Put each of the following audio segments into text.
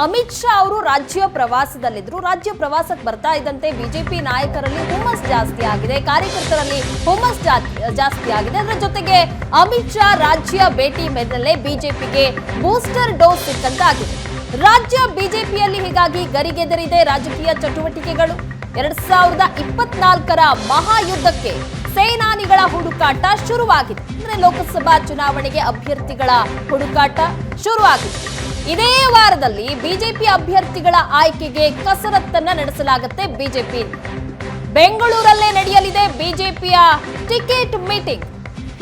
ಅಮಿತ್ ಶಾ ಅವರು ರಾಜ್ಯ ಪ್ರವಾಸದಲ್ಲಿದ್ರು. ರಾಜ್ಯ ಪ್ರವಾಸಕ್ಕೆ ಬರ್ತಾ ಇದ್ದಂತೆ ಬಿಜೆಪಿ ನಾಯಕರಲ್ಲಿ ಹುಮ್ಮಸ್ ಜಾಸ್ತಿ ಆಗಿದೆ, ಕಾರ್ಯಕರ್ತರಲ್ಲಿ ಹುಮ್ಮಸ್ ಜಾಸ್ತಿ ಆಗಿದೆ. ಅದರ ಜೊತೆಗೆ ಅಮಿತ್ ಶಾ ರಾಜ್ಯ ಭೇಟಿ ಮೇಲಲ್ಲೇ ಬಿಜೆಪಿಗೆ ಬೂಸ್ಟರ್ ಡೋಸ್ ಸಿಕ್ಕಂತಾಗಿದೆ. ರಾಜ್ಯ ಬಿಜೆಪಿಯಲ್ಲಿ ಹೀಗಾಗಿ ಗರಿಗೆದರಿದೆ ರಾಜಕೀಯ ಚಟುವಟಿಕೆಗಳು. 2024ರ ಮಹಾಯುದ್ಧಕ್ಕೆ ಸೇನಾನಿಗಳ ಹುಡುಕಾಟ ಶುರುವಾಗಿದೆ. ಅಂದ್ರೆ ಲೋಕಸಭಾ ಚುನಾವಣೆಗೆ ಅಭ್ಯರ್ಥಿಗಳ ಹುಡುಕಾಟ ಶುರುವಾಗಿದೆ. ಇದೇ ವಾರದಲ್ಲಿ ಬಿಜೆಪಿ ಅಭ್ಯರ್ಥಿಗಳ ಆಯ್ಕೆಗೆ ಕಸರತ್ತನ್ನ ನಡೆಸಲಾಗುತ್ತೆ. ಬಿಜೆಪಿ ಬೆಂಗಳೂರಲ್ಲೇ ನಡೆಯಲಿದೆ ಬಿಜೆಪಿಯ ಟಿಕೆಟ್ ಮೀಟಿಂಗ್.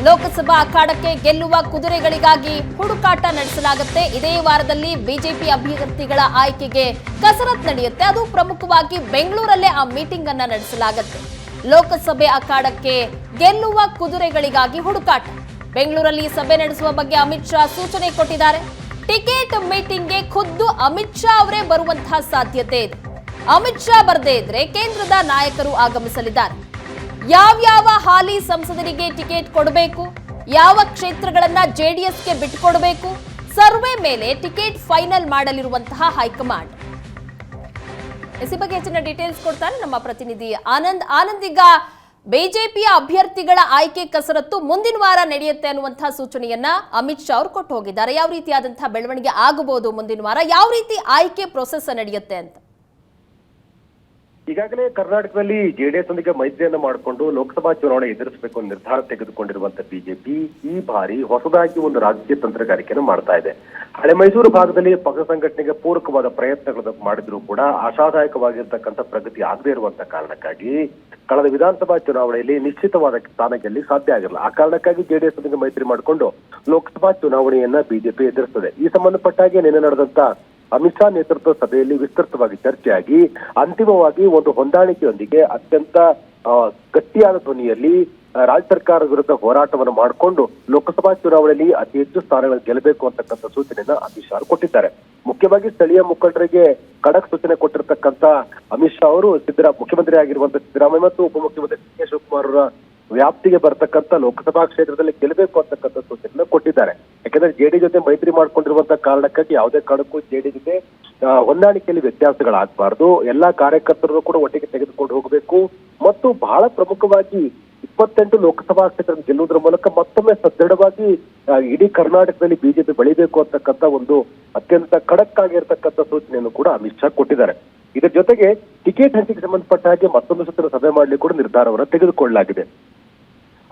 ಲೋಕಸಭಾ ಅಖಾಡಕ್ಕೆ ಗೆಲ್ಲುವ ಕುದುರೆಗಳಿಗಾಗಿ ಹುಡುಕಾಟ ನಡೆಸಲಾಗುತ್ತೆ. ಇದೇ ವಾರದಲ್ಲಿ ಬಿಜೆಪಿ ಅಭ್ಯರ್ಥಿಗಳ ಆಯ್ಕೆಗೆ ಕಸರತ್ತು ನಡೆಯುತ್ತೆ. ಅದು ಪ್ರಮುಖವಾಗಿ ಬೆಂಗಳೂರಲ್ಲೇ ಆ ಮೀಟಿಂಗ್ ಅನ್ನ ನಡೆಸಲಾಗುತ್ತೆ. ಲೋಕಸಭೆ ಅಖಾಡಕ್ಕೆ ಗೆಲ್ಲುವ ಕುದುರೆಗಳಿಗಾಗಿ ಹುಡುಕಾಟ. ಬೆಂಗಳೂರಲ್ಲಿ ಸಭೆ ನಡೆಸುವ ಬಗ್ಗೆ ಅಮಿತ್ ಶಾ ಸೂಚನೆ ಕೊಟ್ಟಿದ್ದಾರೆ. ಟಿಕೆಟ್ ಮೀಟಿಂಗ್ಗೆ ಖುದ್ದು ಅಮಿತ್ ಶಾ ಅವರೇ ಬರುವಂತಹ ಸಾಧ್ಯತೆ ಇದೆ. ಅಮಿತ್ ಶಾ ಬರದೇ ಇದ್ರೆ ಕೇಂದ್ರದ ನಾಯಕರು ಆಗಮಿಸಲಿದ್ದಾರೆ. ಯಾವ್ಯಾವ ಹಾಲಿ ಸಂಸದರಿಗೆ ಟಿಕೆಟ್ ಕೊಡಬೇಕು, ಯಾವ ಕ್ಷೇತ್ರಗಳನ್ನ ಜೆಡಿಎಸ್ಗೆ ಬಿಟ್ಟುಕೊಡಬೇಕು, ಸರ್ವೆ ಮೇಲೆ ಟಿಕೆಟ್ ಫೈನಲ್ ಮಾಡಲಿರುವಂತಹ ಹೈಕಮಾಂಡ್. ಈ ಬಗ್ಗೆ ಹೆಚ್ಚಿನ ಡೀಟೇಲ್ಸ್ ಕೊಡ್ತಾರೆ ನಮ್ಮ ಪ್ರತಿನಿಧಿ ಆನಂದ್. ಈಗ ಬಿಜೆಪಿಯ ಅಭ್ಯರ್ಥಿಗಳ ಆಯ್ಕೆ ಕಸರತ್ತು ಮುಂದಿನ ವಾರ ನಡೆಯುತ್ತೆ ಅನ್ನುವಂತಹ ಸೂಚನೆಯನ್ನ ಅಮಿತ್ ಶಾ ಅವರು ಕೊಟ್ಟು ಹೋಗಿದ್ದಾರೆ. ಯಾವ ರೀತಿಯಾದಂತಹ ಬೆಳವಣಿಗೆ ಆಗಬಹುದು ಮುಂದಿನ ವಾರ, ಯಾವ ರೀತಿ ಆಯ್ಕೆ ಪ್ರೊಸೆಸ್ ನಡೆಯುತ್ತೆ ಅಂತ? ಈಗಾಗಲೇ ಕರ್ನಾಟಕದಲ್ಲಿ ಜೆಡಿಎಸ್ ಒಂದಿಗೆ ಮೈತ್ರಿಯನ್ನ ಮಾಡಿಕೊಂಡು ಲೋಕಸಭಾ ಚುನಾವಣೆ ಎದುರಿಸಬೇಕು ಅನ್ನೋ ನಿರ್ಧಾರ ತೆಗೆದುಕೊಂಡಿರುವಂತ ಬಿಜೆಪಿ ಈ ಬಾರಿ ಹೊಸದಾಗಿ ಒಂದು ರಾಜಕೀಯ ತಂತ್ರಗಾರಿಕೆಯನ್ನು ಮಾಡ್ತಾ ಇದೆ. ಹಳೆ ಮೈಸೂರು ಭಾಗದಲ್ಲಿ ಪಕ್ಷ ಸಂಘಟನೆಗೆ ಪೂರಕವಾದ ಪ್ರಯತ್ನಗಳನ್ನು ಮಾಡಿದ್ರು ಕೂಡ ಆಶಾದಾಯಕವಾಗಿರ್ತಕ್ಕಂಥ ಪ್ರಗತಿ ಆಗದೇ ಇರುವಂತ ಕಾರಣಕ್ಕಾಗಿ ಕಳೆದ ವಿಧಾನಸಭಾ ಚುನಾವಣೆಯಲ್ಲಿ ನಿಶ್ಚಿತವಾದ ಸ್ಥಾನ ಗೆಲ್ಲಿ ಸಾಧ್ಯ ಆಗಿರಲ್ಲ. ಆ ಕಾರಣಕ್ಕಾಗಿ ಜೆಡಿಎಸ್ ಒಂದಿಗೆ ಮೈತ್ರಿ ಮಾಡಿಕೊಂಡು ಲೋಕಸಭಾ ಚುನಾವಣೆಯನ್ನ ಬಿಜೆಪಿ ಎದುರಿಸ್ತದೆ. ಈ ಸಂಬಂಧಪಟ್ಟಾಗಿ ನಿನ್ನೆ ನಡೆದಂತ ಅಮಿತ್ ಶಾ ನೇತೃತ್ವದ ಸಭೆಯಲ್ಲಿ ವಿಸ್ತೃತವಾಗಿ ಚರ್ಚೆಯಾಗಿ ಅಂತಿಮವಾಗಿ ಒಂದು ಹೊಂದಾಣಿಕೆಯೊಂದಿಗೆ ಅತ್ಯಂತ ಗಟ್ಟಿಯಾದ ಧ್ವನಿಯಲ್ಲಿ ರಾಜ್ಯ ಸರ್ಕಾರ ವಿರುದ್ಧ ಹೋರಾಟವನ್ನು ಮಾಡಿಕೊಂಡು ಲೋಕಸಭಾ ಚುನಾವಣೆಯಲ್ಲಿ ಅತಿ ಹೆಚ್ಚು ಸ್ಥಾನಗಳನ್ನು ಗೆಲ್ಲಬೇಕು ಅಂತಕ್ಕಂಥ ಸೂಚನೆಯನ್ನ ಅಮಿತ್ ಶಾ ಕೊಟ್ಟಿದ್ದಾರೆ. ಮುಖ್ಯವಾಗಿ ಸ್ಥಳೀಯ ಮುಖಂಡರಿಗೆ ಖಡಕ್ ಸೂಚನೆ ಕೊಟ್ಟಿರ್ತಕ್ಕಂಥ ಅಮಿತ್ ಶಾ ಅವರು ಮುಖ್ಯಮಂತ್ರಿ ಆಗಿರುವಂತಹ ಸಿದ್ದರಾಮಯ್ಯ ಮತ್ತು ಉಪಮುಖ್ಯಮಂತ್ರಿ ಡಿ ಕೆ ಶಿವಕುಮಾರ್ ಅವರ ವ್ಯಾಪ್ತಿಗೆ ಬರ್ತಕ್ಕಂಥ ಲೋಕಸಭಾ ಕ್ಷೇತ್ರದಲ್ಲಿ ಗೆಲ್ಲಬೇಕು ಅಂತಕ್ಕಂಥ ಸೂಚನೆಯನ್ನು ಕೊಟ್ಟಿದ್ದಾರೆ. ಯಾಕಂದ್ರೆ ಜೆಡಿ ಜೊತೆ ಮೈತ್ರಿ ಮಾಡ್ಕೊಂಡಿರುವಂತಹ ಕಾರಣಕ್ಕಾಗಿ ಯಾವುದೇ ಕಾರಣಕ್ಕೂ ಜೆಡಿ ಜೊತೆ ಹೊಂದಾಣಿಕೆಯಲ್ಲಿ ವ್ಯತ್ಯಾಸಗಳಾಗಬಾರ್ದು. ಎಲ್ಲಾ ಕಾರ್ಯಕರ್ತರನ್ನು ಕೂಡ ಒಟ್ಟಿಗೆ ತೆಗೆದುಕೊಂಡು ಹೋಗಬೇಕು ಮತ್ತು ಬಹಳ ಪ್ರಮುಖವಾಗಿ 28 ಲೋಕಸಭಾ ಕ್ಷೇತ್ರ ಗೆಲ್ಲುವುದರ ಮೂಲಕ ಮತ್ತೊಮ್ಮೆ ಸದೃಢವಾಗಿ ಇಡೀ ಕರ್ನಾಟಕದಲ್ಲಿ ಬಿಜೆಪಿ ಬೆಳಿಬೇಕು ಅಂತಕ್ಕಂಥ ಒಂದು ಅತ್ಯಂತ ಖಡಕ್ ಆಗಿರ್ತಕ್ಕಂಥ ಸೂಚನೆಯನ್ನು ಕೂಡ ಅಮಿತ್ ಶಾ ಕೊಟ್ಟಿದ್ದಾರೆ. ಇದರ ಜೊತೆಗೆ ಟಿಕೆಟ್ ಹಂಚಿಕೆ ಸಂಬಂಧಪಟ್ಟ ಹಾಗೆ ಮತ್ತೊಂದು ಸುತ್ತಿನ ಸಭೆ ಮಾಡಲಿಕ್ಕೆ ಕೂಡ ನಿರ್ಧಾರವನ್ನು ತೆಗೆದುಕೊಳ್ಳಲಾಗಿದೆ.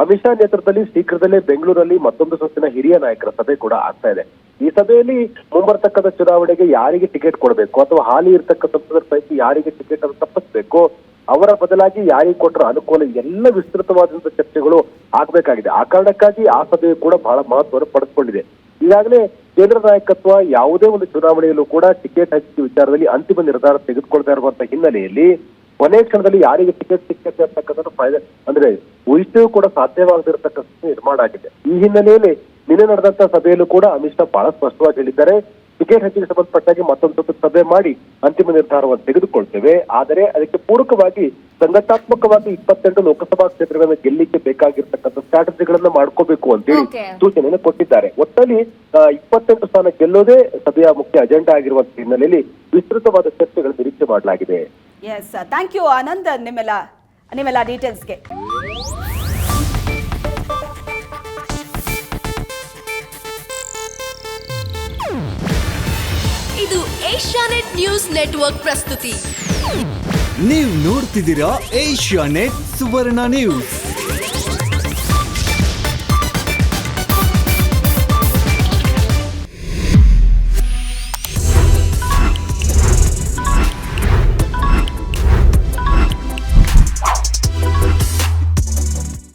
ಅಮಿತ್ ಶಾ ನೇತೃತ್ವದಲ್ಲಿ ಶೀಘ್ರದಲ್ಲೇ ಬೆಂಗಳೂರಲ್ಲಿ ಮತ್ತೊಂದು ಸುತ್ತಿನ ಹಿರಿಯ ನಾಯಕರ ಸಭೆ ಕೂಡ ಆಗ್ತಾ ಇದೆ. ಈ ಸಭೆಯಲ್ಲಿ ಮುಂಬರ್ತಕ್ಕಂಥ ಚುನಾವಣೆಗೆ ಯಾರಿಗೆ ಟಿಕೆಟ್ ಕೊಡಬೇಕು ಅಥವಾ ಹಾಲಿ ಇರ್ತಕ್ಕಂಥ ಸಂಸದರ ಪೈಕಿ ಯಾರಿಗೆ ಟಿಕೆಟ್ ಅನ್ನು ತಪ್ಪಿಸಬೇಕು, ಅವರ ಬದಲಾಗಿ ಯಾರಿಗೆ ಕೊಟ್ಟರ ಅನುಕೂಲ, ಎಲ್ಲ ವಿಸ್ತೃತವಾದಂತಹ ಚರ್ಚೆಗಳು ಆಗ್ಬೇಕಾಗಿದೆ. ಆ ಕಾರಣಕ್ಕಾಗಿ ಆ ಸಭೆಯು ಕೂಡ ಬಹಳ ಮಹತ್ವವನ್ನು ಪಡೆದುಕೊಂಡಿದೆ. ಈಗಾಗಲೇ ಕೇಂದ್ರ ನಾಯಕತ್ವ ಯಾವುದೇ ಒಂದು ಚುನಾವಣೆಯಲ್ಲೂ ಕೂಡ ಟಿಕೆಟ್ ಹಂಚಿಕೆ ವಿಚಾರದಲ್ಲಿ ಅಂತಿಮ ನಿರ್ಧಾರ ತೆಗೆದುಕೊಳ್ತಾ ಇರುವಂತಹ ಹಿನ್ನೆಲೆಯಲ್ಲಿ ಕೊನೆ ಕ್ಷಣದಲ್ಲಿ ಯಾರಿಗೆ ಟಿಕೆಟ್ ಸಿಕ್ಕತ್ತೆ ಅಂತಕ್ಕಂಥ ಅಂದ್ರೆ ಊಹಿಸೂ ಕೂಡ ಸಾಧ್ಯವಾಗದಿರತಕ್ಕಂಥ ನಿರ್ಮಾಣ ಆಗಿದೆ. ಈ ಹಿನ್ನೆಲೆಯಲ್ಲಿ ನಿನ್ನೆ ನಡೆದಂತ ಸಭೆಯಲ್ಲೂ ಕೂಡ ಅಮಿತ್ ಶಾ ಬಹಳ ಸ್ಪಷ್ಟವಾಗಿ ಹೇಳಿದ್ದಾರೆ, ಟಿಕೆಟ್ ಹಂಚಿಕೆ ಸಂಬಂಧಪಟ್ಟಾಗಿ ಮತ್ತೊಂದು ಸಭೆ ಮಾಡಿ ಅಂತಿಮ ನಿರ್ಧಾರವನ್ನು ತೆಗೆದುಕೊಳ್ತೇವೆ. ಆದರೆ ಅದಕ್ಕೆ ಪೂರಕವಾಗಿ ಸಂಘಟನಾತ್ಮಕವಾಗಿ 28 ಲೋಕಸಭಾ ಕ್ಷೇತ್ರಗಳನ್ನು ಗೆಲ್ಲಿಕ್ಕೆ ಬೇಕಾಗಿರ್ತಕ್ಕಂಥ ಸ್ಟ್ರಾಟಜಿಗಳನ್ನ ಮಾಡ್ಕೋಬೇಕು ಅಂತೇಳಿ ಸೂಚನೆಯನ್ನು ಕೊಟ್ಟಿದ್ದಾರೆ. ಒಟ್ಟಲ್ಲಿ 28 ಸ್ಥಾನ ಗೆಲ್ಲೋದೇ ಸಭೆಯ ಮುಖ್ಯ ಅಜೆಂಡಾ ಆಗಿರುವಂತಹ ಹಿನ್ನೆಲೆಯಲ್ಲಿ ವಿಸ್ತೃತವಾದ ಚರ್ಚೆಗಳ ನಿರೀಕ್ಷೆ ಮಾಡಲಾಗಿದೆ. ಎಸ್, ಥ್ಯಾಂಕ್ ಯು ಆನಂದ್ ನಿಮ್ಮೆಲ್ಲ ಡೀಟೇಲ್ಸ್ಗೆ. ಇದು ಏಷ್ಯಾನೆಟ್ ನ್ಯೂಸ್ ನೆಟ್ವರ್ಕ್ ಪ್ರಸ್ತುತಿ. ನೀವು ನೋಡ್ತಿದ್ದೀರಾ ಏಷ್ಯಾನೆಟ್ ಸುವರ್ಣ ನ್ಯೂಸ್.